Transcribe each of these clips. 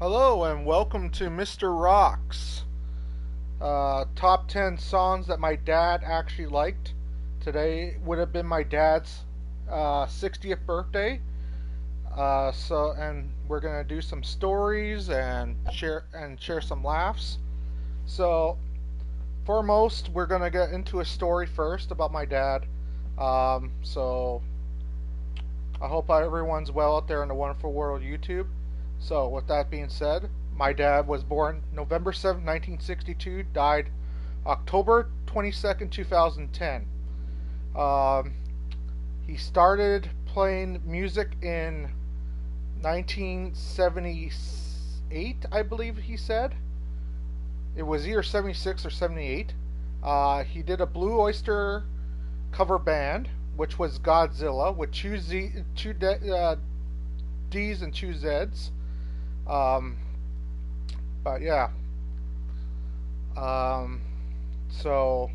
Hello and welcome to Mr. Rocks. Top 10 songs that my dad actually liked. Today would have been my dad's 60th birthday. And we're gonna do some stories and share some laughs. So foremost, we're gonna get into a story first about my dad. So I hope everyone's well out there in the wonderful world of YouTube. So, with that being said, my dad was born November 7th, 1962, died October 22nd, 2010. Um, he started playing music in 1978, I believe he said. It was either 76 or 78. He did a Blue Oyster cover band, which was Godzilla, with two D's and two Z's. Um, but yeah. Um, so,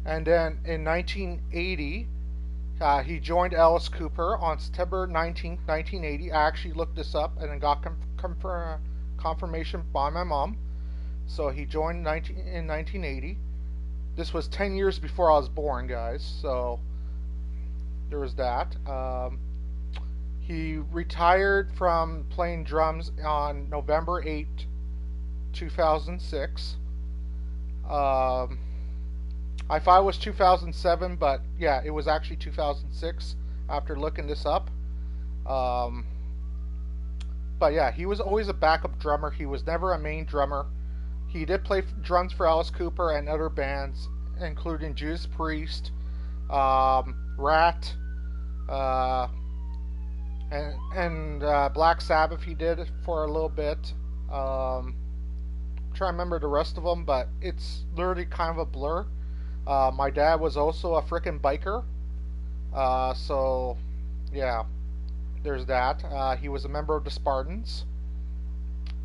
and then in 1980, he joined Alice Cooper on September 19th, 1980. I actually looked this up and then got confirmation by my mom. So he joined in 1980. This was 10 years before I was born, guys. So there was that. He retired from playing drums on November 8th, 2006. I thought it was 2007, but yeah, it was actually 2006 after looking this up. Um, but yeah, he was always a backup drummer. He was never a main drummer. He did play drums for Alice Cooper and other bands, including Judas Priest, Rat, uh, and Black Sabbath. He did for a little bit. Trying to remember the rest of them, but it's literally kind of a blur. My dad was also a frickin' biker, so yeah, there's that. He was a member of the Spartans,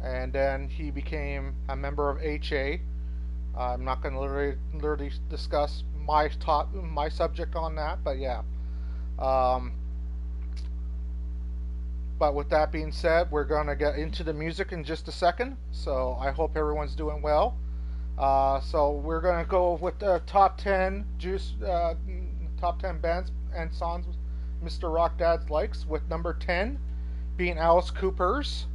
and then he became a member of HA. I'm not going to literally discuss my subject on that, but yeah. Um, but with that being said, we're going to get into the music in just a second. So I hope everyone's doing well. So we're going to go with the top 10 bands and songs Mr. Rock Dad likes, with number 10 being Alice Cooper's.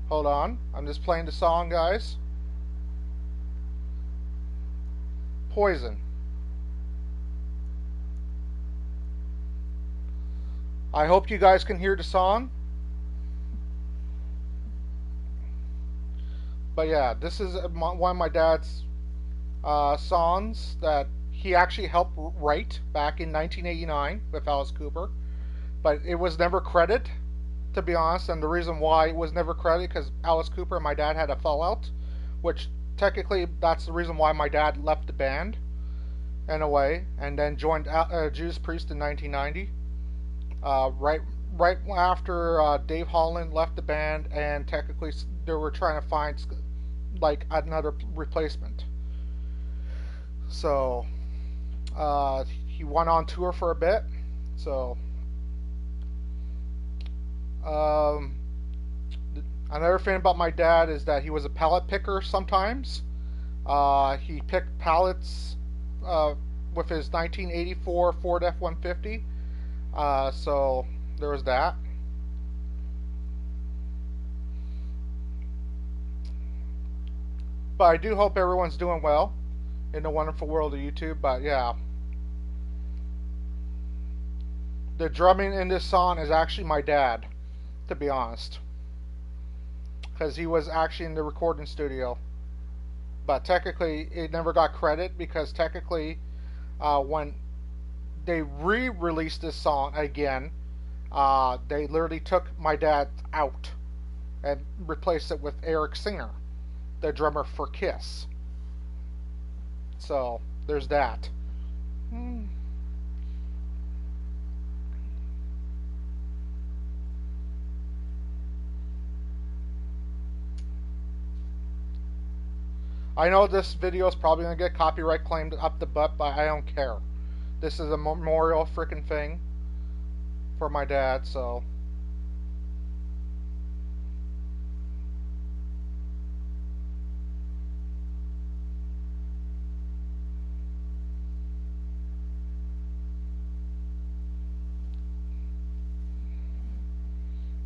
Hold on, I'm just playing the song, guys. Poison. I hope you guys can hear the song. But yeah, this is one of my dad's songs that he actually helped write back in 1989 with Alice Cooper. But it was never credited, to be honest. And the reason why it was never credited, because Alice Cooper and my dad had a fallout, which technically that's the reason why my dad left the band, in a way, and then joined Judas Priest in 1990. Right after Dave Holland left the band, and technically they were trying to find like another replacement. So he went on tour for a bit. So um, another thing about my dad is that he was a pallet picker sometimes. He picked pallets with his 1984 Ford F-150. So there was that. But I do hope everyone's doing well in the wonderful world of YouTube. But yeah, the drumming in this song is actually my dad, to be honest, because he was actually in the recording studio. But technically, it never got credit, because technically, when they re-released this song again, they literally took my dad out and replaced it with Eric Singer, the drummer for Kiss. So there's that. I know this video is probably gonna get copyright claimed up the butt, but I don't care. This is a memorial freaking thing. for my dad. So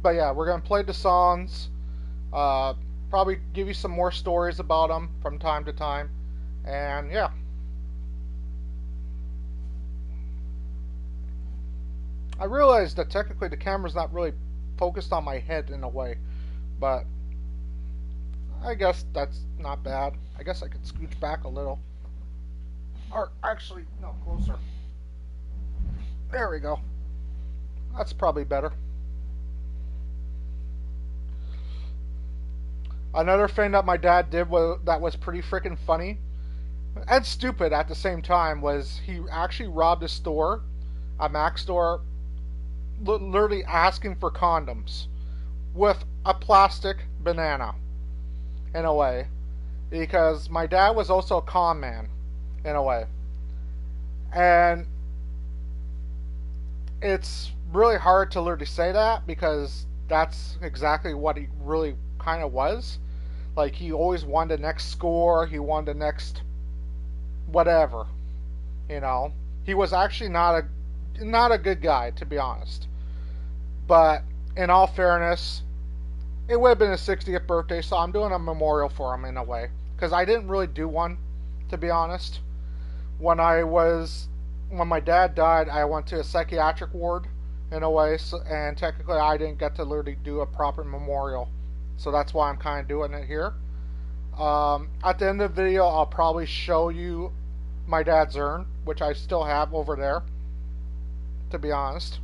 but yeah, we're gonna play the songs. Uh, Probably give you some more stories about them from time to time, and yeah. I realized that technically the camera's not really focused on my head in a way, but I guess that's not bad. I guess I could scooch back a little. Or actually, no, closer. There we go. That's probably better. Another thing that my dad did that was pretty freaking funny and stupid at the same time was he actually robbed a store, a Mac store, literally asking for condoms with a plastic banana in a way, because my dad was also a con man in a way, and it's really hard to literally say that because that's exactly what he really kind of was. Like, he always wanted the next score, he wanted the next whatever, you know. He was actually not a good guy, to be honest. But in all fairness, it would have been his 60th birthday, so I'm doing a memorial for him in a way, because I didn't really do one, to be honest. When my dad died, I went to a psychiatric ward in a way, so, and technically I didn't get to literally do a proper memorial, so that's why I'm kind of doing it here. At the end of the video, I'll probably show you my dad's urn, which I still have over there, to be honest.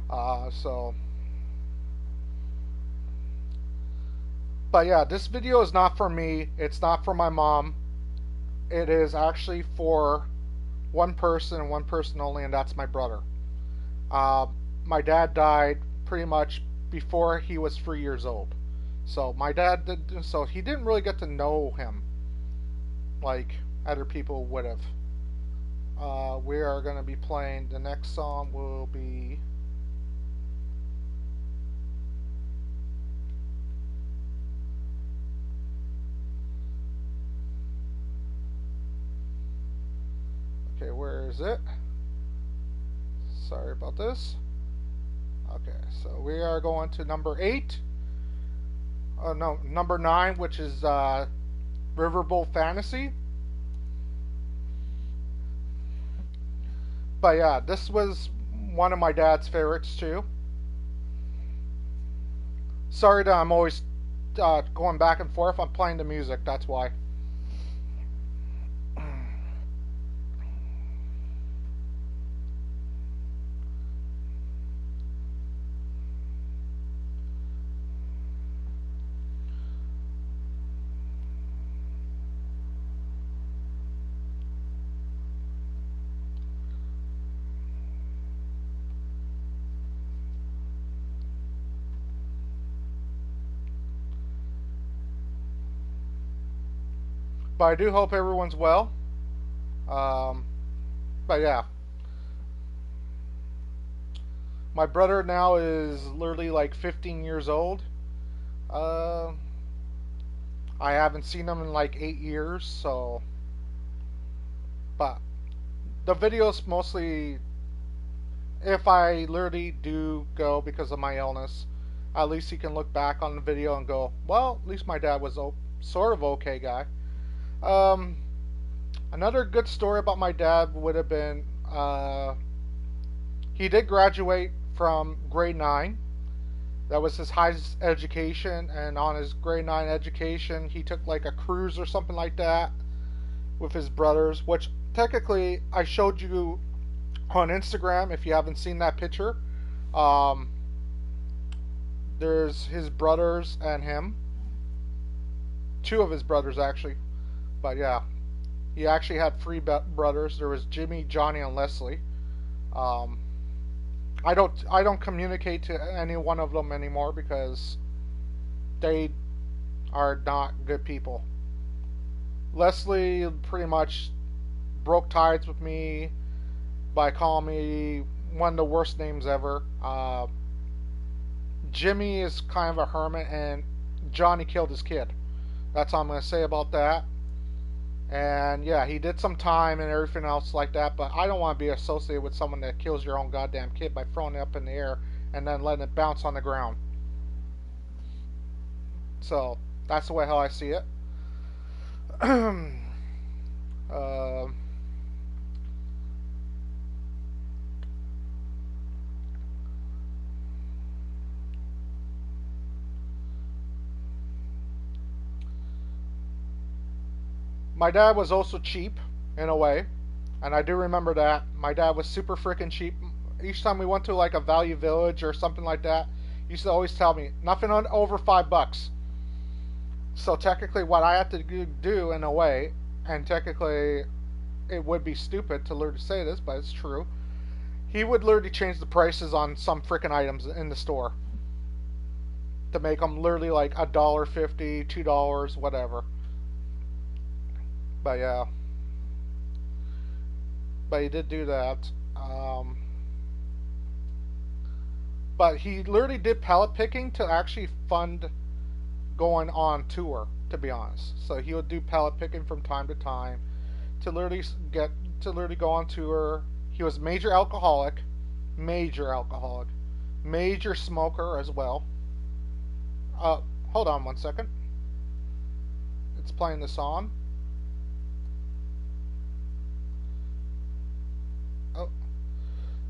So, but yeah, this video is not for me. It's not for my mom. It is actually for one person and one person only, and that's my brother. My dad died pretty much before he was 3 years old. So so he didn't really get to know him like other people would have. We are going to be playing, the next song will be okay, where is it? Sorry about this. Okay, so we are going to number 8. No, number 9, which is Riverboat Fantasy. But yeah, this was one of my dad's favorites too. Sorry that I'm always going back and forth. I'm playing the music, that's why. But I do hope everyone's well. Um, but yeah. My brother now is literally like 15 years old. Uh, I haven't seen him in like 8 years, so. But the videos mostly, if I literally do go because of my illness, at least he can look back on the video and go, well, at least my dad was sort of okay guy. Um, Another good story about my dad would have been he did graduate from grade 9. That was his highest education, and on his grade 9 education, he took like a cruise or something like that with his brothers, which technically I showed you on Instagram if you haven't seen that picture. Um, there's his brothers and him. 2 of his brothers, actually. But yeah, he actually had 3 brothers. There was Jimmy, Johnny, and Leslie. Um, I don't communicate to any one of them anymore because they are not good people. Leslie pretty much broke ties with me by calling me one of the worst names ever. Jimmy is kind of a hermit, and Johnny killed his kid. That's all I'm going to say about that. And yeah, he did some time and everything else like that, but I don't want to be associated with someone that kills your own goddamn kid by throwing it up in the air and then letting it bounce on the ground. So that's the way how I see it. uh, my dad was also cheap in a way, and I do remember that. My dad was super freaking cheap. Each time we went to like a Value Village or something like that, he used to always tell me nothing over $5. So technically, what I have to do in a way, and technically, it would be stupid to literally say this, but it's true. He would literally change the prices on some freaking items in the store to make them literally like $1.50, $2, whatever. But yeah, but he did do that. But he literally did pallet picking to actually fund going on tour. To be honest, so he would do pallet picking from time to time to literally get to literally go on tour. He was major alcoholic, major smoker as well. Hold on one second. It's playing the song. Oh,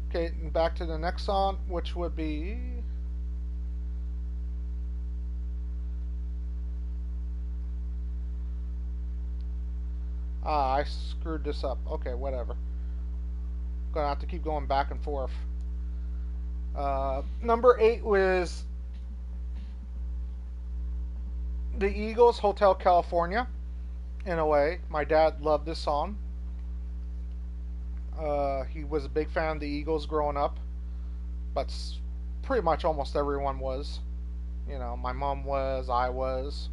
okay. Back to the next song, which would be. Ah, I screwed this up. Okay, whatever. Gonna have to keep going back and forth. Number 8 was the Eagles, Hotel California. In a way, my dad loved this song. He was a big fan of the Eagles growing up, but pretty much almost everyone was. You know, my mom was, I was.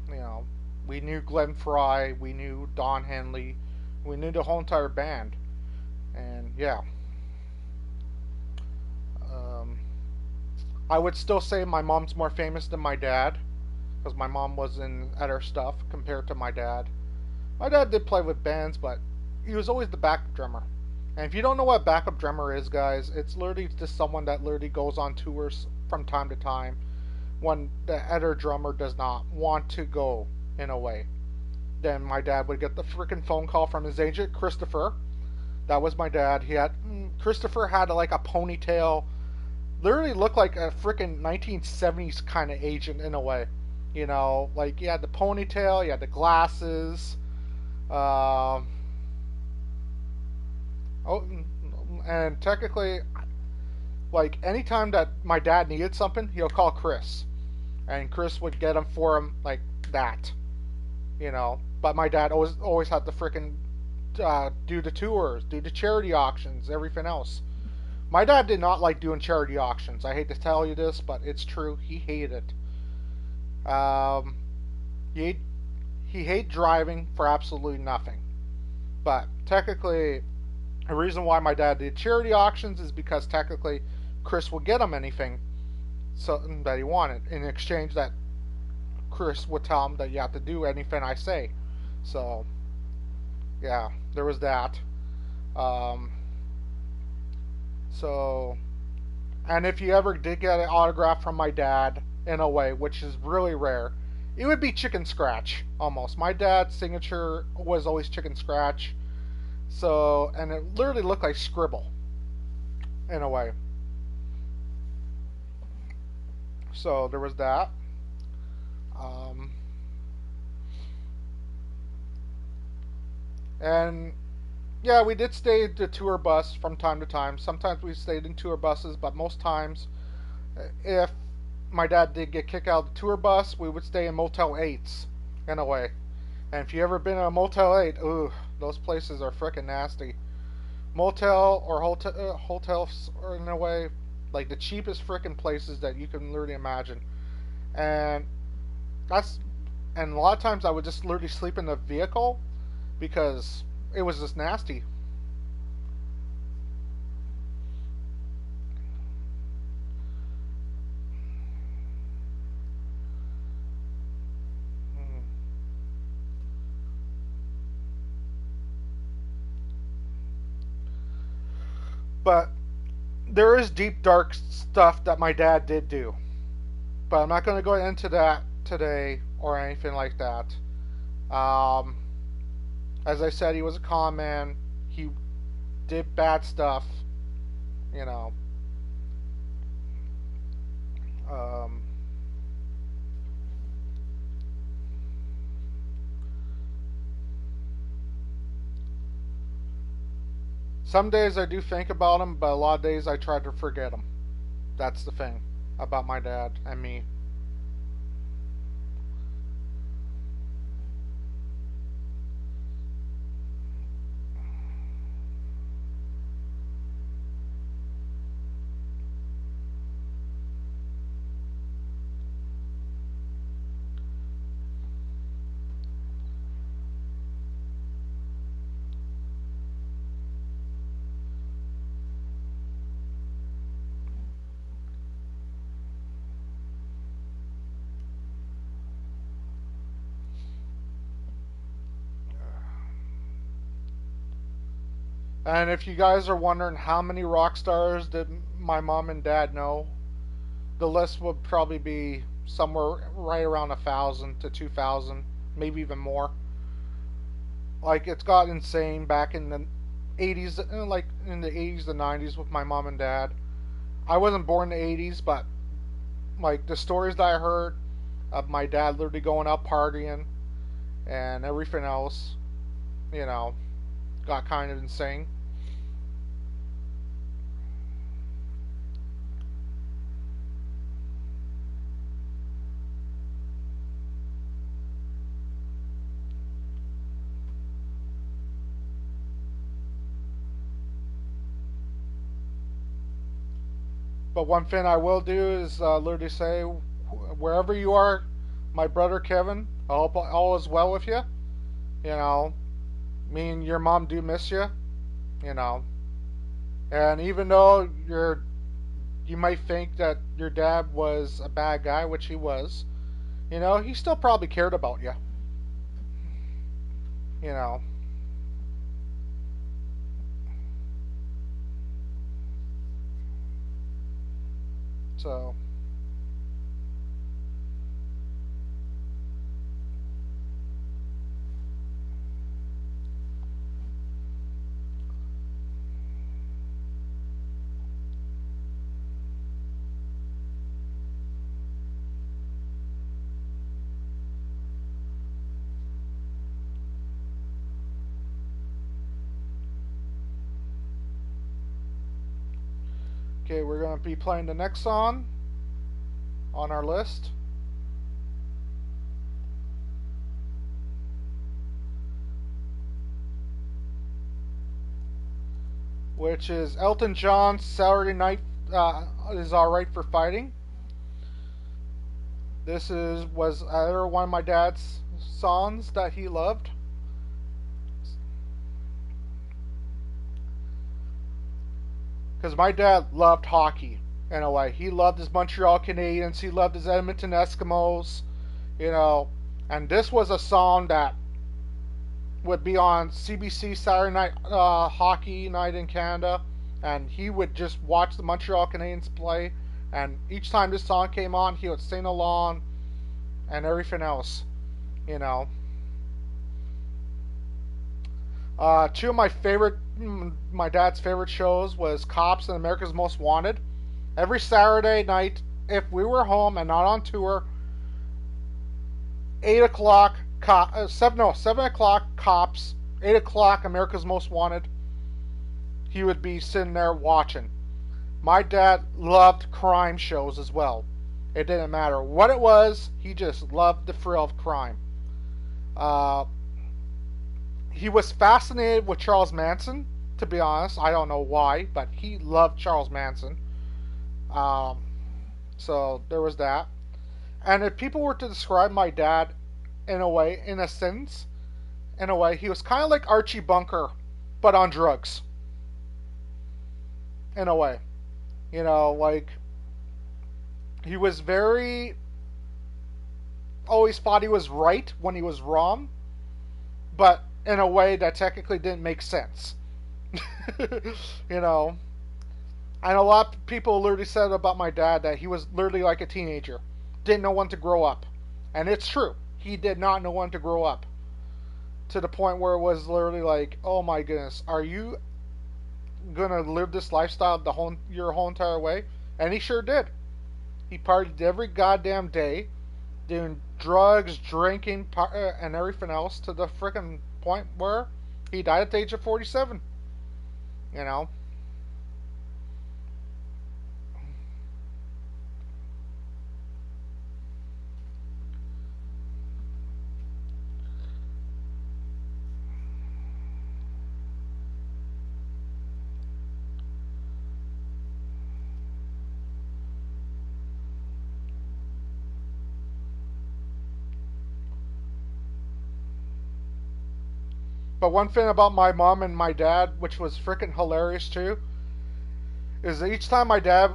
You know, we knew Glenn Fry, we knew Don Henley, we knew the whole entire band, and yeah. Um, I would still say my mom's more famous than my dad, because my mom was in other stuff compared to my dad. My dad did play with bands, but he was always the backup drummer. And if you don't know what backup drummer is, guys, it's literally just someone that literally goes on tours from time to time when the other drummer does not want to go, in a way. Then my dad would get the freaking phone call from his agent, Christopher. That was my dad. Christopher had like a ponytail, literally looked like a freaking 1970s kind of agent in a way. You know, like he had the ponytail, he had the glasses. Oh, and technically, like anytime that my dad needed something, he'll call Chris, and Chris would get him for him like that. You know, but my dad always had to freaking do the tours, do the charity auctions, everything else. My dad did not like doing charity auctions. I hate to tell you this, but it's true. He hated it. He hated driving for absolutely nothing. But technically, the reason why my dad did charity auctions is because technically Chris would get him anything something that he wanted in exchange that Chris would tell him that you have to do anything I say. So yeah, there was that. Um, so, and if you ever did get an autograph from my dad, in a way, which is really rare, it would be chicken scratch almost. My dad's signature was always chicken scratch. So, and it literally looked like scribble in a way. So there was that. Um, and yeah, we did stay the tour bus from time to time. Sometimes we stayed in tour buses, but most times, if my dad did get kicked out of the tour bus, we would stay in Motel 8s in a way. And if you ever been in a Motel 8, ooh, those places are freaking nasty. Motel or hotels are in a way like the cheapest freaking places that you can literally imagine. And that's and a lot of times I would just literally sleep in the vehicle because it was just nasty. But there is deep, dark stuff that my dad did do. But I'm not going to go into that today or anything like that. Um, as I said, he was a con man. He did bad stuff, you know. Um, some days I do think about him, but a lot of days I try to forget him. That's the thing about my dad and me. And if you guys are wondering how many rock stars did my mom and dad know, the list would probably be somewhere right around 1,000 to 2,000, maybe even more. Like it's got insane back in the 80s, like in the 80s, the 90s with my mom and dad. I wasn't born in the 80s, but like the stories that I heard of my dad literally going out partying and everything else, you know, got kind of insane. But one thing I will do is literally say, wherever you are, my brother Kevin, I hope all is well with you. You know, me and your mom do miss you. You know, and even though you might think that your dad was a bad guy, which he was, you know, he still probably cared about you. You know, so. Okay, we're going to be playing the next song on our list, which is Elton John's Saturday Night is Alright for Fighting. This was another one of my dad's songs that he loved. Because my dad loved hockey in a way. He loved his Montreal Canadiens. He loved his Edmonton Eskimos. You know, and this was a song that would be on CBC Saturday Night Hockey Night in Canada, and he would just watch the Montreal Canadiens play. And each time this song came on, he would sing along and everything else. You know, two of my dad's favorite shows was Cops and America's Most Wanted. Every Saturday night, if we were home and not on tour, 8 o'clock, 7 o'clock Cops, 8 o'clock America's Most Wanted. He would be sitting there watching. My dad loved crime shows as well. It didn't matter what it was, he just loved the thrill of crime. Uh, he was fascinated with Charles Manson, to be honest. I don't know why, but he loved Charles Manson. Um, so there was that. And if people were to describe my dad in a way, in a sense, in a way, he was kind of like Archie Bunker, but on drugs. In a way. You know, like, he was very, always thought he was right when he was wrong, but in a way that technically didn't make sense. You know, And a lot of people literally said about my dad that he was literally like a teenager, didn't know when to grow up, and it's true. He did not know when to grow up, to the point where it was literally like, oh my goodness, are you gonna live this lifestyle your whole entire way? And he sure did. He partied every goddamn day, doing drugs, drinking, and everything else, to the freaking point where he died at the age of 47. You know. But one thing about my mom and my dad, which was freaking hilarious too, is that each time my dad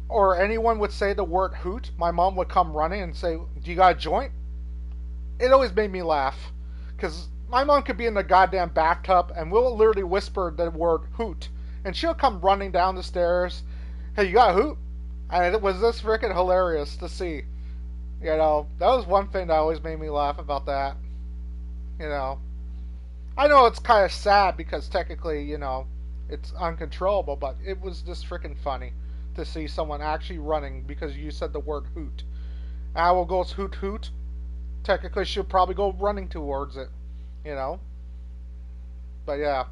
or anyone would say the word hoot, my mom would come running and say, "Do you got a joint?" It always made me laugh. Because my mom could be in the goddamn bathtub and we'll literally whisper the word hoot. And she'll come running down the stairs, "Hey, you got a hoot?" And it was just freaking hilarious to see. You know, that was one thing that always made me laugh about that. You know. I know it's kind of sad because technically, you know, it's uncontrollable, but it was just freaking funny to see someone actually running because you said the word hoot. Owl goes hoot hoot. Technically, she'll probably go running towards it, you know. But yeah,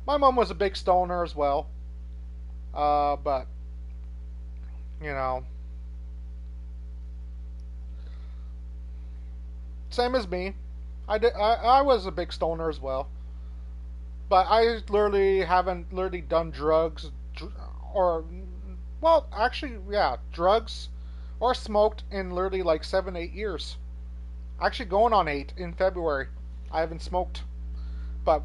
my mom was a big stoner as well. But you know, same as me. I was a big stoner as well. But I literally haven't literally done drugs or, well, actually, yeah, drugs or smoked in literally like 7, 8 years. Actually, going on 8 in February. I haven't smoked, but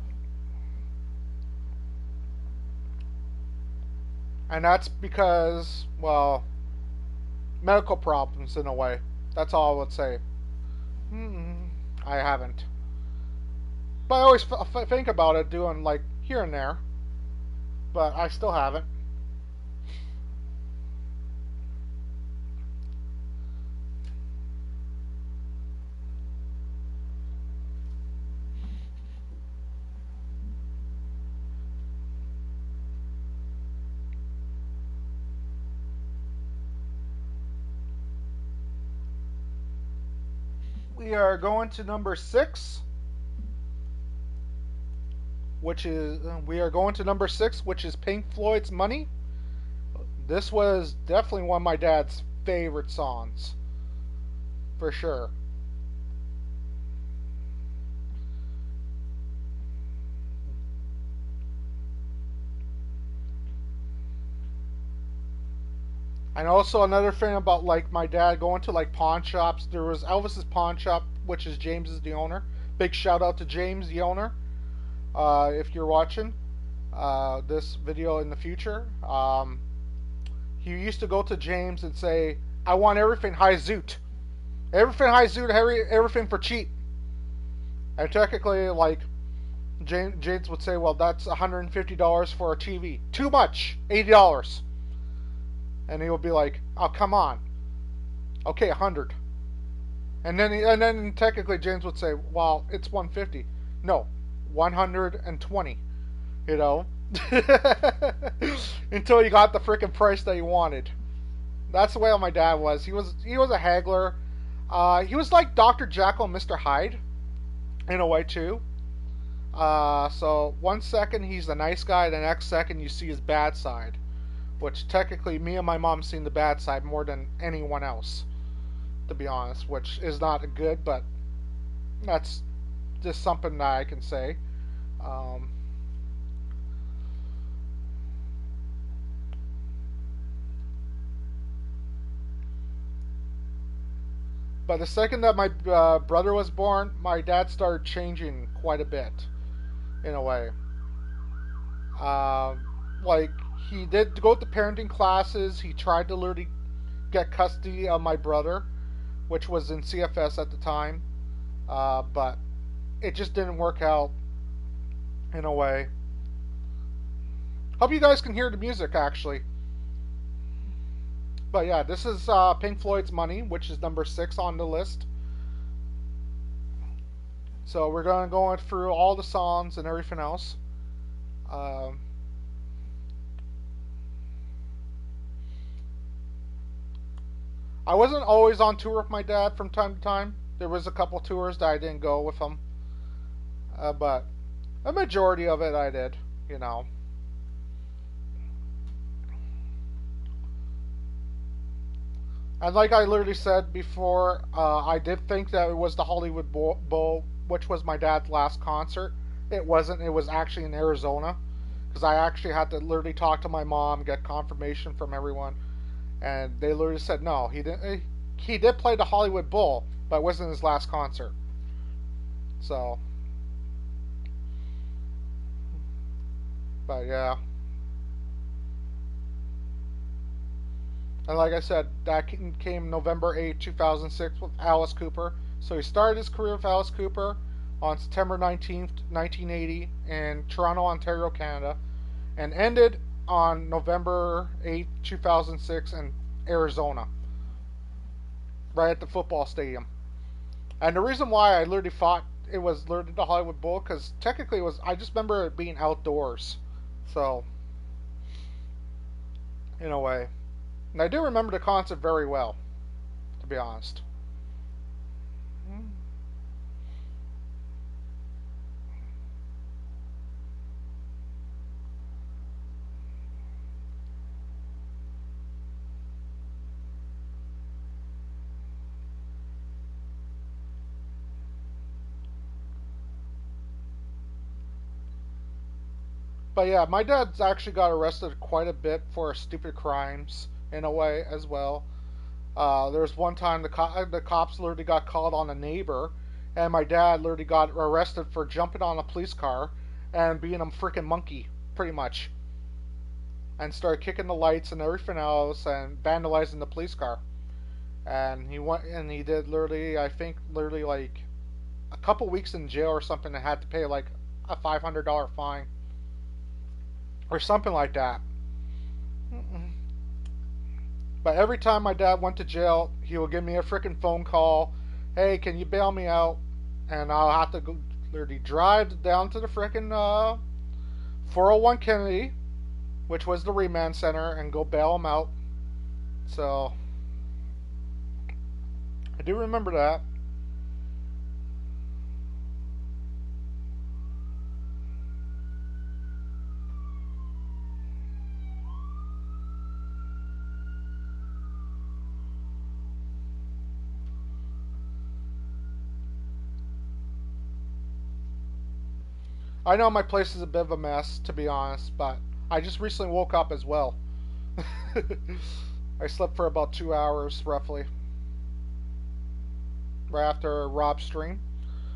and that's because, well, medical problems in a way. That's all I would say. I haven't. But I always think about it doing like here and there. But I still haven't. We are going to number 6, which is Pink Floyd's "Money." This was definitely one of my dad's favorite songs, for sure. And also another thing about like my dad going to like pawn shops. There was Elvis's pawn shop, which is James is the owner. Big shout out to James, the owner. If you're watching this video in the future, he used to go to James and say, "I want everything high zoot, everything for cheap." And technically, like James would say, "Well, that's $150 for a TV. Too much, $80." And he would be like, "Oh, come on. Okay, 100." And then technically James would say, "Well, it's 150." No, 120. You know, until he got the freaking price that he wanted. That's the way my dad was. He was a haggler. He was like Dr. Jekyll and Mr. Hyde in a way too. So one second he's the nice guy, the next second you see his bad side. Which technically me and my mom seen the bad side more than anyone else, to be honest. Which is not good, but that's just something that I can say. Um, but the second that my brother was born, my dad started changing quite a bit, in a way. Like he did go to parenting classes. He tried to literally get custody of my brother, which was in CFS at the time, but it just didn't work out in a way. Hope you guys can hear the music actually. But yeah, this is Pink Floyd's Money, which is number 6 on the list. So we're going to go through all the songs and everything else. Um, I wasn't always on tour with my dad from time to time. There was a couple tours that I didn't go with him, but a majority of it I did. You know. And like I literally said before, I did think that it was the Hollywood Bowl, which was my dad's last concert. It wasn't. It was actually in Arizona, because I actually had to literally talk to my mom, get confirmation from everyone, and they literally said no, he didn't. He did play the Hollywood Bowl, but it wasn't his last concert. So, but yeah. And like I said, that came November 8th, 2006 with Alice Cooper. So he started his career with Alice Cooper on September 19th, 1980 in Toronto, Ontario, Canada, and ended on November 8th, 2006 in Arizona, right at the football stadium. And the reason why I literally thought it was literally the Hollywood Bowl, because technically it was, I just remember it being outdoors. So, in a way. And I do remember the concert very well, to be honest. But yeah, my dad's actually got arrested quite a bit for stupid crimes in a way as well. There was one time the cops literally got called on a neighbor, and my dad literally got arrested for jumping on a police car and being a freaking monkey, pretty much, and started kicking the lights and everything else and vandalizing the police car. And he went and he did literally, I think, literally like a couple weeks in jail or something, and had to pay like a $500 fine or something like that. But every time my dad went to jail, he would give me a freaking phone call. Hey, can you bail me out? And I'll have to go literally drive down to the freaking 401 Kennedy, which was the remand center, and go bail him out. So I do remember that. I know my place is a bit of a mess, to be honest, but I just recently woke up as well. I slept for about 2 hours, roughly, right after Rob's stream.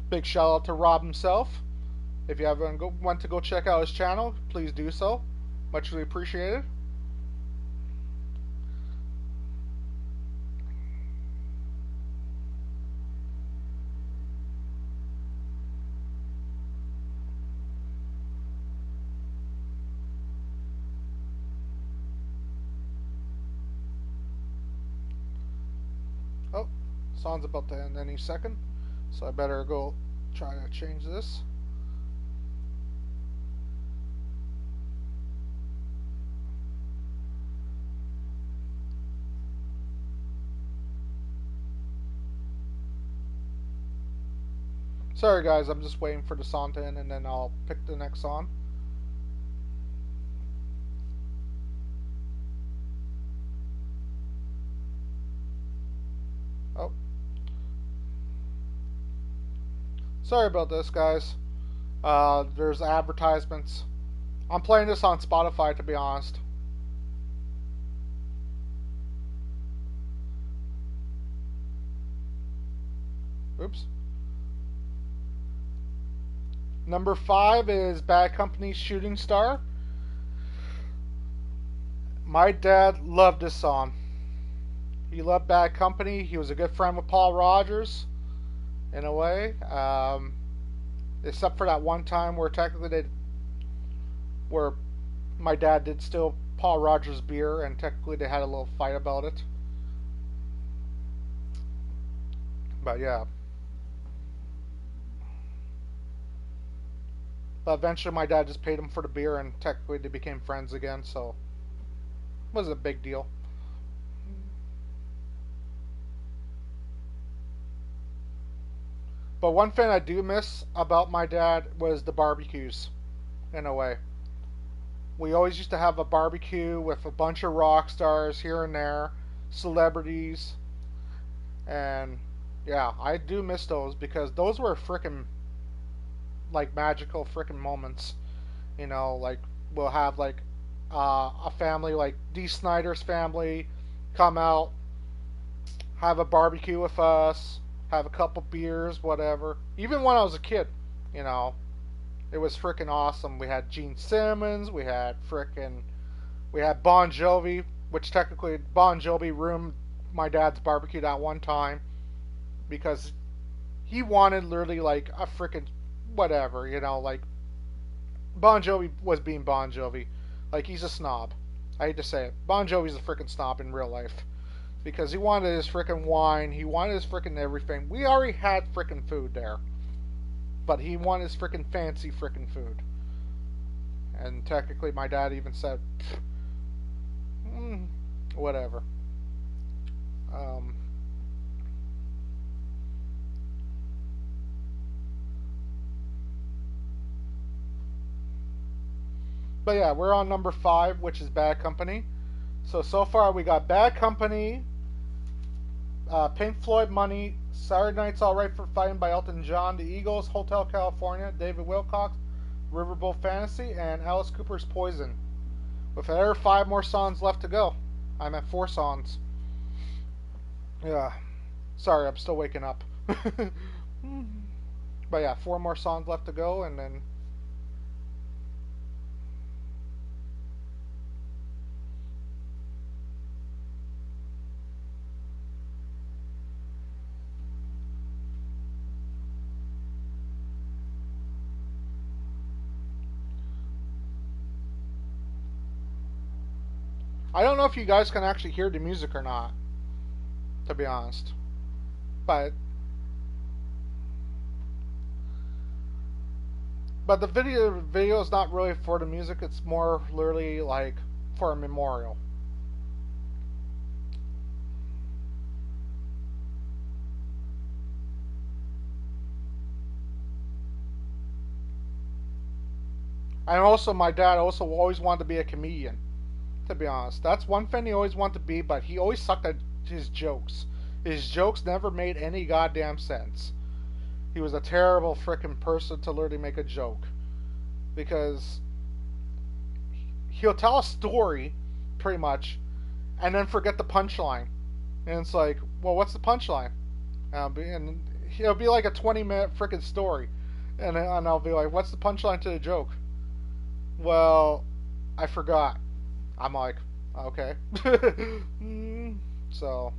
Big shout out to Rob himself. If you haven't want to go check out his channel, please do so. Muchly appreciated. Oh, song's about to end any second, so I better go try to change this. Sorry guys, I'm just waiting for the song to end and then I'll pick the next song. Oh. Sorry about this, guys. There's advertisements. I'm playing this on Spotify, to be honest. Oops. Number 5 is Bad Company's Shooting Star. My dad loved this song. He loved Bad Company. He was a good friend with Paul Rogers, in a way. Except for that one time where technically where my dad did steal Paul Rogers beer, and technically they had a little fight about it. But yeah. But eventually my dad just paid him for the beer, and technically they became friends again, so it wasn't a big deal. But one thing I do miss about my dad was the barbecues, in a way. We always used to have a barbecue with a bunch of rock stars here and there, celebrities, and yeah, I do miss those because those were freaking like magical freaking moments. You know, like we'll have like a family like Dee Snider's family come out, have a barbecue with us, have a couple beers, whatever. Even when I was a kid, you know, it was freaking awesome. We had Gene Simmons, we had Bon Jovi, which technically Bon Jovi ruined my dad's barbecue that one time because he wanted literally like a freaking whatever, you know, like Bon Jovi was being Bon Jovi. Like he's a snob. I hate to say it. Bon Jovi's a freaking snob in real life. Because he wanted his freaking wine, he wanted his freaking everything. We already had freaking food there. But he wanted his freaking fancy freaking food. And technically my dad even said, whatever. But yeah, we're on number 5, which is Bad Company. So far we got Bad Company, Pink Floyd, Money, Saturday Night's Alright for Fighting by Elton John, The Eagles, Hotel California, David Wilcox, Riverboat Fantasy, and Alice Cooper's Poison. With another 5 more songs left to go. I'm at 4 songs. Yeah. Sorry, I'm still waking up. But yeah, 4 more songs left to go, and then I don't know if you guys can actually hear the music or not, to be honest. But the video is not really for the music, it's more literally like for a memorial. And also my dad also always wanted to be a comedian. To be honest, that's one thing he always wanted to be, but he always sucked at his jokes. His jokes never made any goddamn sense. He was a terrible freaking person to literally make a joke. Because he'll tell a story, pretty much, and then forget the punchline. And it's like, well, what's the punchline? And it'll be like a 20-minute freaking story. And I'll be like, what's the punchline to the joke? Well, I forgot. I'm like, okay. So.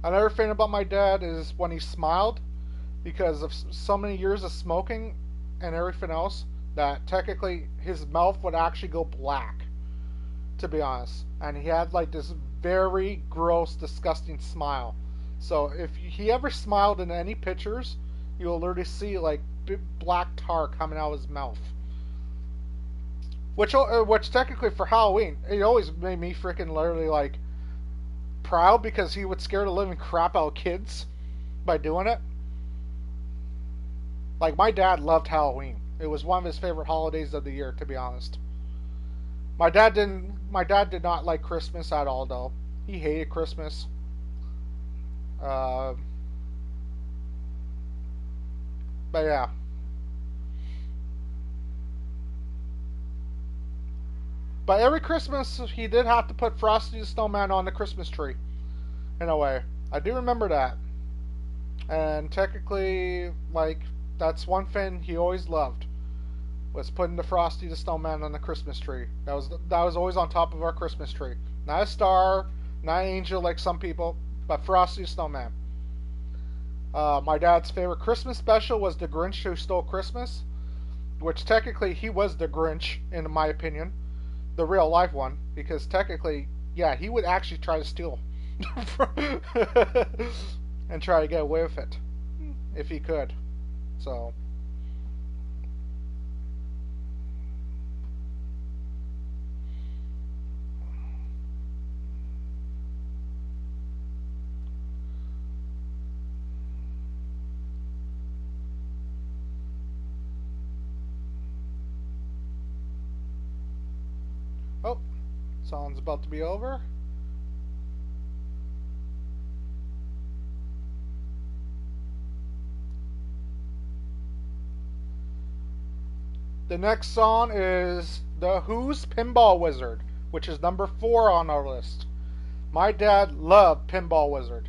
Another thing about my dad is when he smiled, because of so many years of smoking and everything else, that technically his mouth would actually go black, to be honest. And he had like this very gross, disgusting smile. So if he ever smiled in any pictures, you'll literally see like big black tar coming out of his mouth. Which technically for Halloween, it always made me freaking literally like proud because he would scare the living crap out of kids by doing it. Like my dad loved Halloween. It was one of his favorite holidays of the year, to be honest. My dad did not like Christmas at all, though. He hated Christmas. But yeah. But every Christmas, he did have to put Frosty the Snowman on the Christmas tree. In a way. I do remember that. And technically, like, that's one thing he always loved. Was putting the Frosty the Snowman on the Christmas tree. That was always on top of our Christmas tree. Not a star, not an angel like some people, but Frosty the Snowman. My dad's favorite Christmas special was The Grinch Who Stole Christmas, which technically he was the Grinch, in my opinion, the real life one, because technically, yeah, he would actually try to steal and try to get away with it if he could. So. Oh, song's about to be over. The next song is The Who's Pinball Wizard, which is number 4 on our list. My dad loved Pinball Wizard.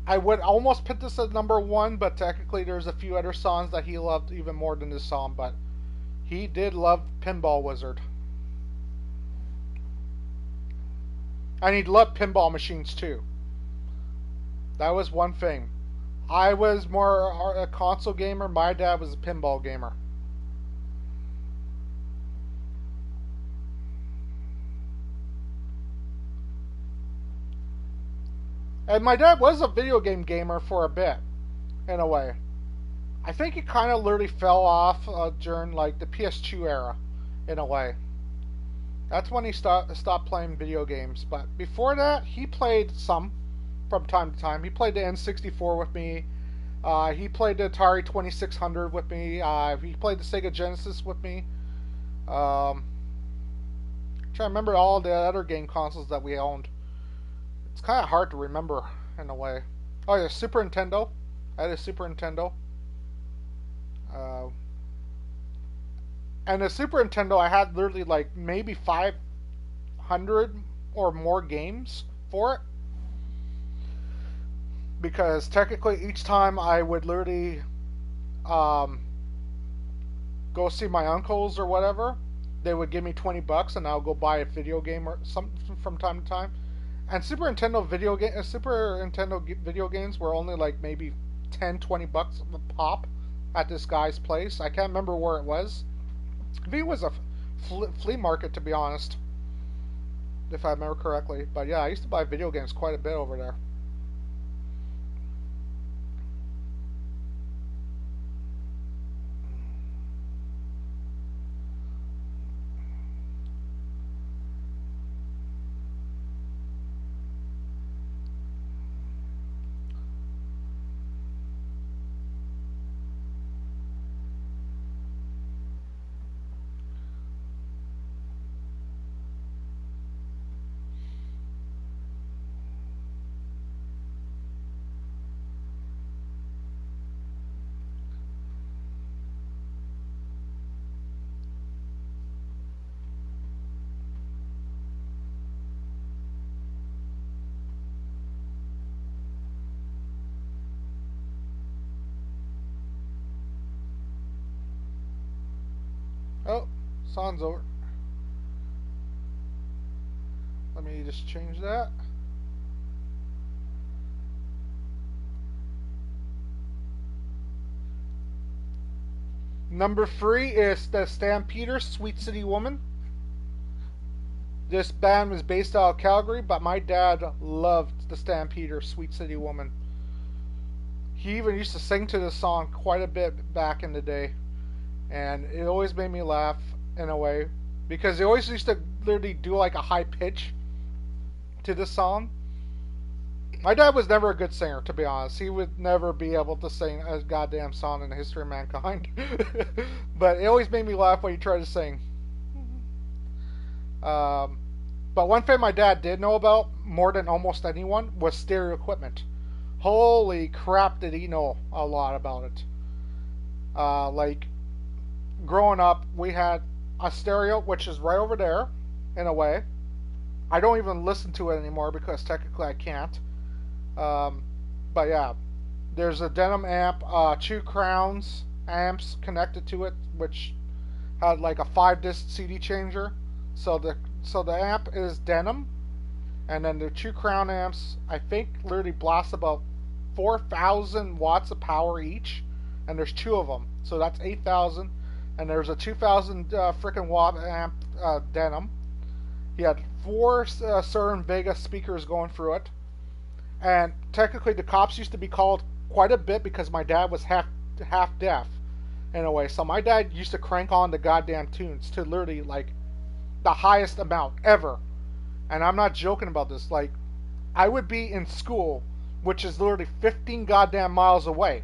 I would almost put this at number 1, but technically there's a few other songs that he loved even more than this song, but he did love Pinball Wizard. And he loved pinball machines too. That was one thing. I was more a console gamer, my dad was a pinball gamer. And my dad was a video game gamer for a bit, in a way. I think he kind of literally fell off during like the PS2 era, in a way. That's when he stopped playing video games. But before that, he played some from time to time. He played the N64 with me. He played the Atari 2600 with me. He played the Sega Genesis with me. Trying to remember all the other game consoles that we owned. It's kind of hard to remember in a way. Oh yeah, Super Nintendo. I had a Super Nintendo. And the Super Nintendo, I had literally like maybe 500 or more games for it. Because technically each time I would literally go see my uncles or whatever, they would give me $20 and I'll go buy a video game or something from time to time. And Super Nintendo video games were only like maybe $10-20 a pop at this guy's place. I can't remember where it was. I think it was a flea market, to be honest, if I remember correctly. But yeah, I used to buy video games quite a bit over there. Oh, song's over. Let me just change that. Number 3 is the Stampeders, Sweet City Woman. This band was based out of Calgary, but my dad loved the Stampeders, Sweet City Woman. He even used to sing to this song quite a bit back in the day. And it always made me laugh in a way, because they always used to literally do like a high pitch to this song. My dad was never a good singer, to be honest. He would never be able to sing a goddamn song in the history of mankind. But it always made me laugh when he tried to sing. But one thing my dad did know about more than almost anyone was stereo equipment. Holy crap, did he know a lot about it. Like, growing up, we had a stereo, which is right over there, in a way. I don't even listen to it anymore because technically I can't. But yeah, there's a Denim amp, 2 Crowns amps connected to it, which had like a 5-disc CD changer. So the amp is Denim, and then the 2 Crown amps, I think, literally blast about 4,000 watts of power each, and there's two of them, so that's 8,000. And there's a 2,000 freaking watt amp denim. He had four Certain Vega speakers going through it, and technically the cops used to be called quite a bit because my dad was half deaf in a way. So my dad used to crank on the goddamn tunes to literally like the highest amount ever. And I'm not joking about this. Like, I would be in school, which is literally 15 goddamn miles away.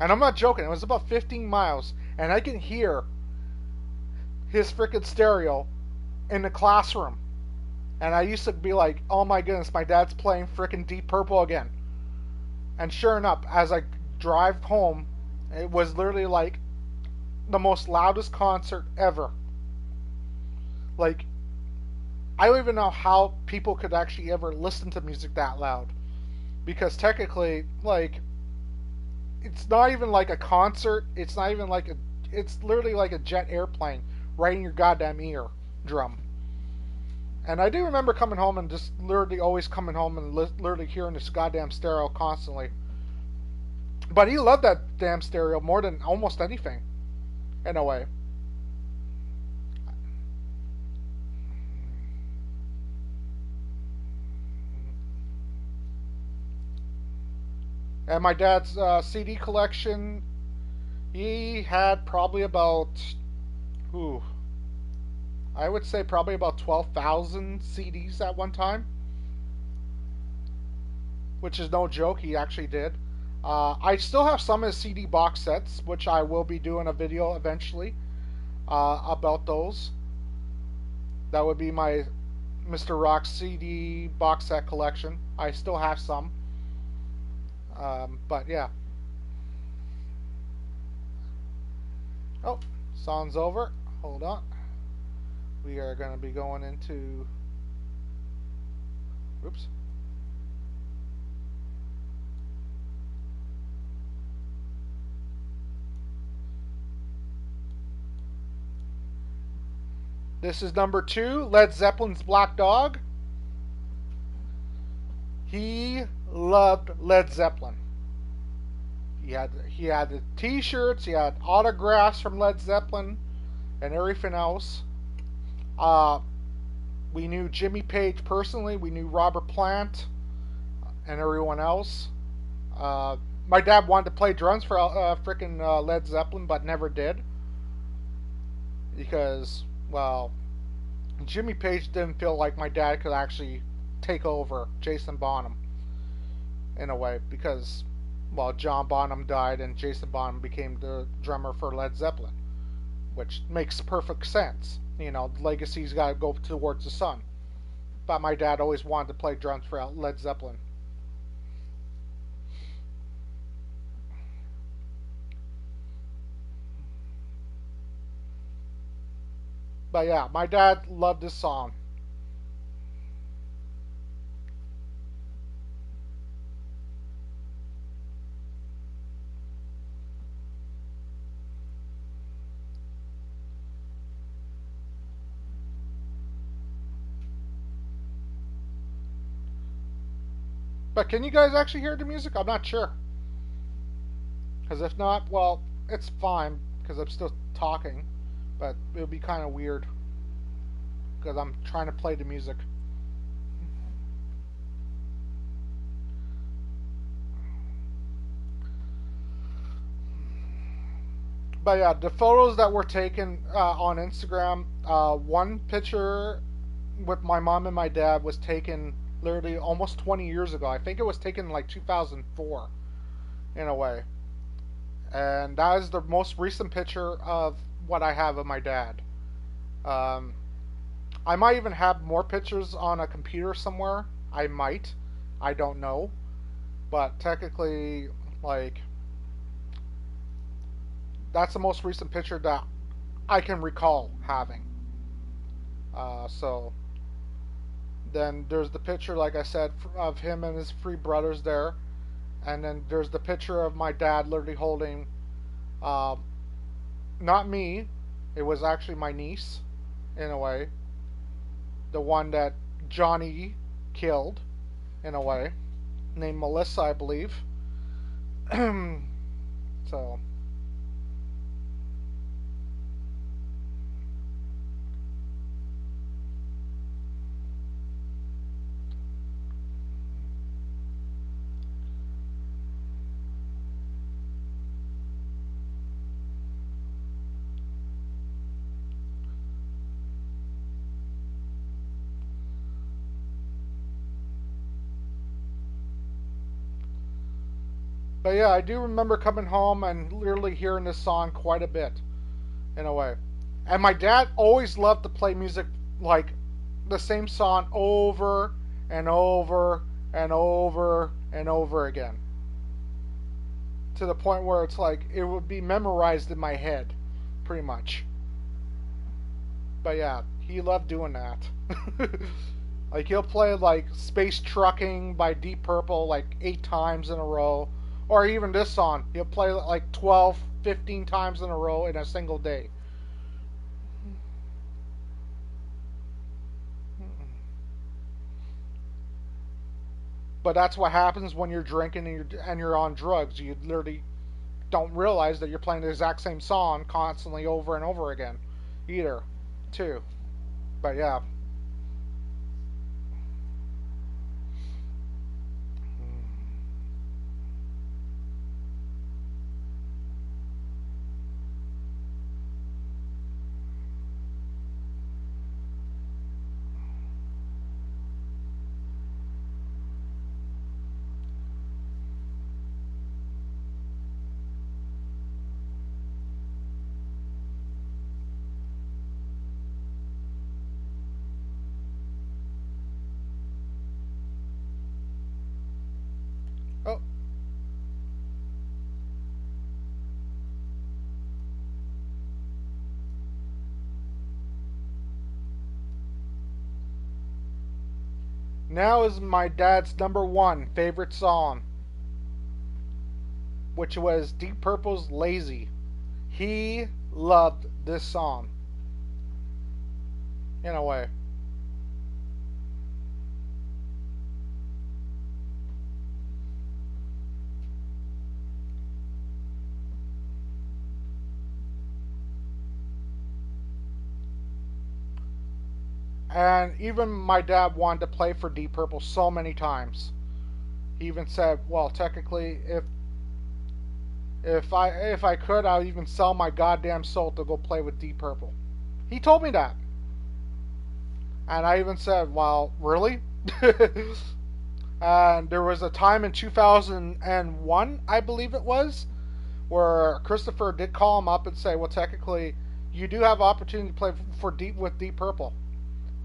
And I'm not joking. It was about 15 miles. And I can hear his freaking stereo in the classroom. And I used to be like, oh my goodness, my dad's playing freaking Deep Purple again. And sure enough, as I drive home, it was literally like the most loudest concert ever. Like, I don't even know how people could actually ever listen to music that loud. Because technically, like, it's not even like a concert. It's not even like it's literally like a jet airplane right in your goddamn ear drum. And I do remember coming home and just literally always coming home and literally hearing this goddamn stereo constantly. But he loved that damn stereo more than almost anything, in a way. And my dad's CD collection, he had probably about, I would say probably about 12,000 CDs at one time. Which is no joke, he actually did. I still have some of his CD box sets, which I will be doing a video eventually about those. That would be my Mr. Rock CD box set collection. I still have some. But yeah. Oh, song's over. Hold on. We are going to be going into... Oops. This is number 2, Led Zeppelin's Black Dog. He loved Led Zeppelin. He had the T-shirts, he had autographs from Led Zeppelin, and everything else. We knew Jimmy Page personally. We knew Robert Plant and everyone else. My dad wanted to play drums for freaking Led Zeppelin, but never did because, well, Jimmy Page didn't feel like my dad could actually take over Jason Bonham in a way because, well, John Bonham died and Jason Bonham became the drummer for Led Zeppelin, which makes perfect sense. You know, legacy's got to go towards the son. But my dad always wanted to play drums for Led Zeppelin. But yeah, my dad loved this song. But can you guys actually hear the music? I'm not sure. Because if not, well, it's fine because I'm still talking. But it would be kind of weird because I'm trying to play the music. But yeah, the photos that were taken on Instagram, one picture with my mom and my dad was taken literally almost 20 years ago. I think it was taken in like 2004 in a way. And that is the most recent picture of what I have of my dad. I might even have more pictures on a computer somewhere. I might. I don't know. But technically, like, that's the most recent picture that I can recall having. So then there's the picture, like I said, of him and his three brothers there. And then there's the picture of my dad literally holding, not me, it was actually my niece, in a way. The one that Johnny killed, in a way. Named Melissa, I believe. So, but yeah, I do remember coming home and literally hearing this song quite a bit, in a way. And my dad always loved to play music like the same song over and over and over and over again, to the point where it's like it would be memorized in my head, pretty much. But yeah, he loved doing that. Like he'll play like Space Trucking by Deep Purple like 8 times in a row, or even this song he'll play like 12, 15 times in a row in a single day. But that's what happens when you're drinking and you're on drugs. You literally don't realize that you're playing the exact same song constantly over and over again, either, too. But yeah. Oh, now is my dad's number one favorite song, which was Deep Purple's "Lazy." He loved this song, in a way. And even my dad wanted to play for Deep Purple so many times. He even said, "Well, technically, if I could, I'll even sell my goddamn soul to go play with Deep Purple." He told me that, and I even said, "Well, really?" And there was a time in 2001, I believe it was, where Christopher did call him up and say, "Well, technically, you do have opportunity to play for Deep with Deep Purple."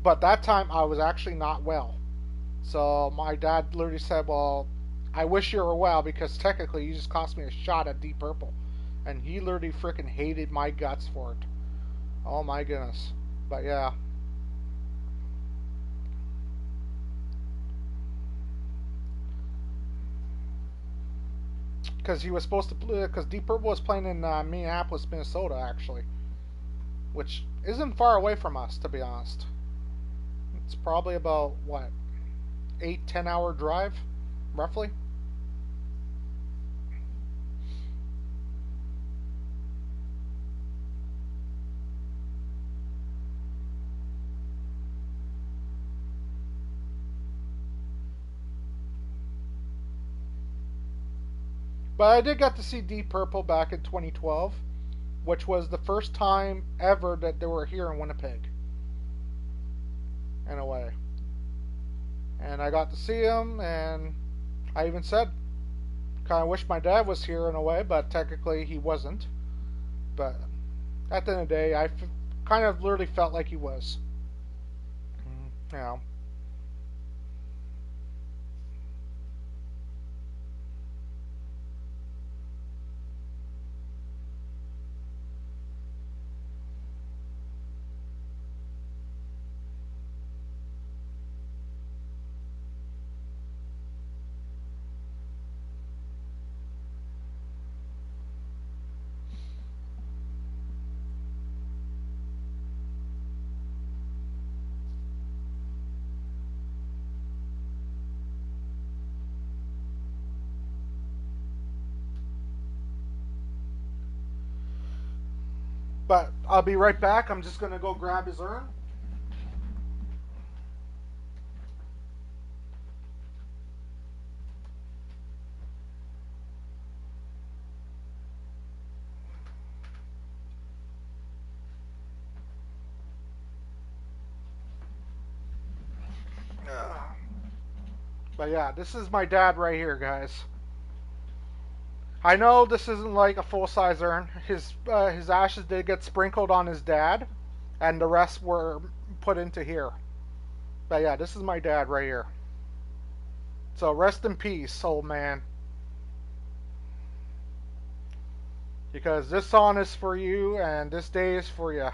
But that time I was actually not well. So my dad literally said, "Well, I wish you were well because technically you just cost me a shot at Deep Purple." And he literally freaking hated my guts for it. Oh my goodness. But yeah. Because he was supposed to play, because Deep Purple was playing in Minneapolis, Minnesota, actually. Which isn't far away from us, to be honest. It's probably about, what, 8, 10 hour drive, roughly? But I did get to see Deep Purple back in 2012, which was the first time ever that they were here in Winnipeg, in a way. And I got to see him, and I even said, kind of wish my dad was here in a way, but technically he wasn't. But at the end of the day, kind of literally felt like he was. You know. But I'll be right back. I'm just gonna go grab his urn. But yeah, this is my dad right here, guys. I know this isn't like a full size urn. His ashes did get sprinkled on his dad, and the rest were put into here. But yeah, this is my dad right here. So rest in peace, old man. Because this song is for you, and this day is for you.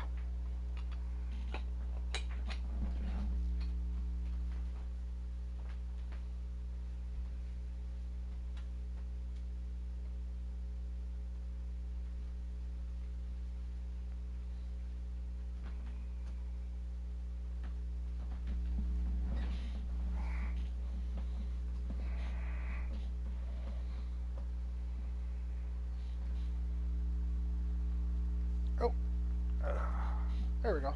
Oh, there we go.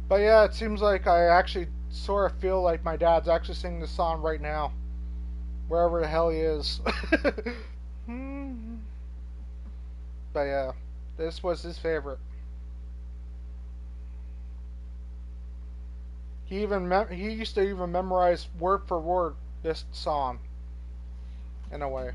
But yeah, it seems like I actually sort of feel like my dad's actually singing this song right now, wherever the hell he is. But yeah, this was his favorite. He used to even memorize word for word this song in a way.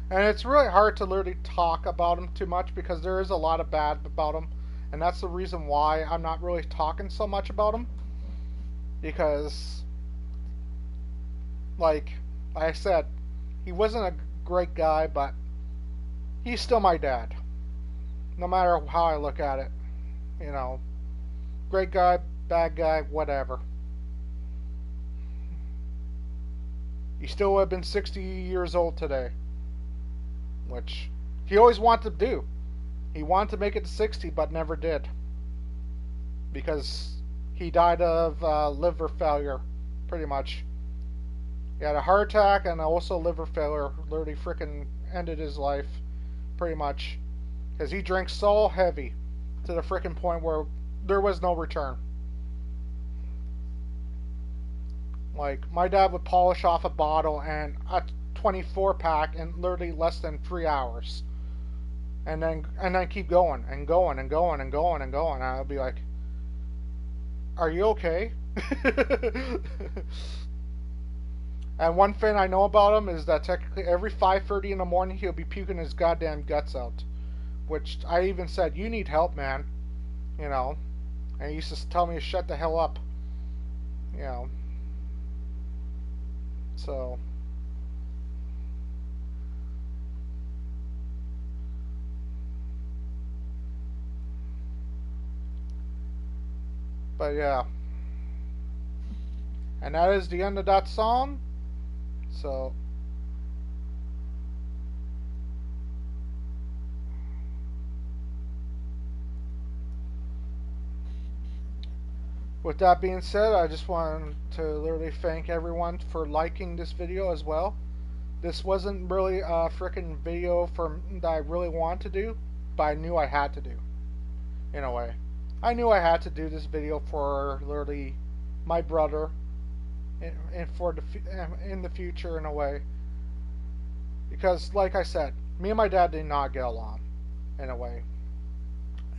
And it's really hard to literally talk about him too much because there is a lot of bad about him, and that's the reason why I'm not really talking so much about him. Because, like I said, he wasn't a great guy, but he's still my dad. No matter how I look at it, you know, great guy, bad guy, whatever. He still would have been 60 years old today, which he always wanted to do. He wanted to make it to 60, but never did because he died of liver failure, pretty much. He had a heart attack and also liver failure. Literally, freaking ended his life, pretty much, because he drank so heavy to the freaking point where there was no return. Like my dad would polish off a bottle and a 24 pack in literally less than 3 hours, and then keep going and going and going and going and going. And I'll be like, "Are you okay?" And one thing I know about him is that technically every 5:30 in the morning he'll be puking his goddamn guts out. Which I even said, "You need help, man," you know. And he used to tell me to shut the hell up, you know. So, but yeah. And that is the end of that song. So, with that being said, I just want to literally thank everyone for liking this video as well. This wasn't really a freaking video that I really wanted to do, but I knew I had to do, in a way. I knew I had to do this video for literally my brother, and for in the future, in a way. Because, like I said, me and my dad did not get along, in a way.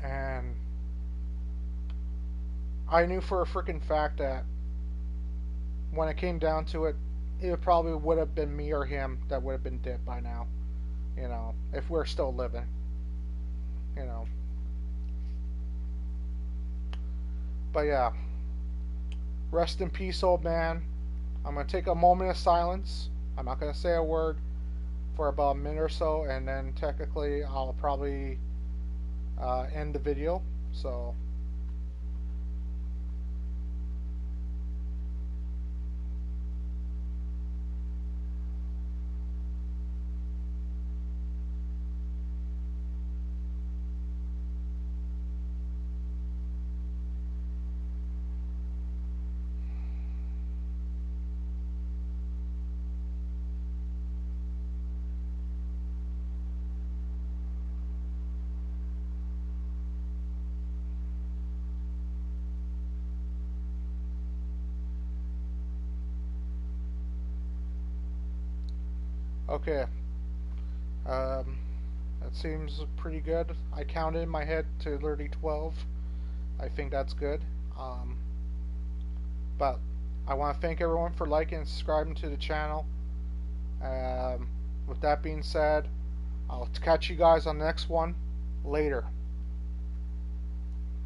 And I knew for a freaking fact that when it came down to it, it probably would have been me or him that would have been dead by now. You know, if we're still living. You know. But yeah, rest in peace, old man. I'm gonna take a moment of silence. I'm not gonna say a word for about a minute or so, and then technically I'll probably end the video. So. Okay. Um, that seems pretty good. I counted in my head to already 12. I think that's good. Um, but I want to thank everyone for liking and subscribing to the channel. With that being said, I'll catch you guys on the next one. Later.